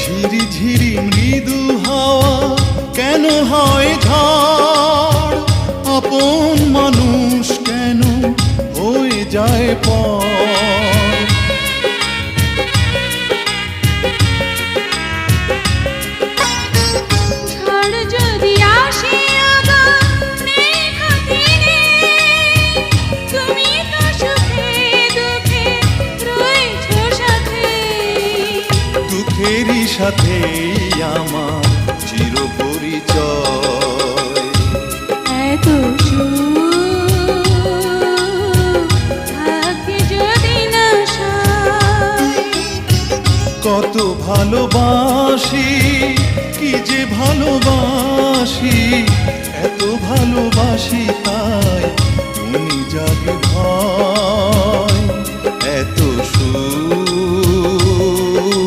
ঝিরি ঝিরি মৃদু হাওয়া কেন হয় ঝড়, আপন মানুষ কেন হয়ে যায় পর। দুঃখেরই সাথেই আমার চির পরিচয়। এত থাকে যদি না কত ভালোবাসি, কি যে ভালোবাসি, এত ভালোবাসি তাই উনি জাগে ভয়।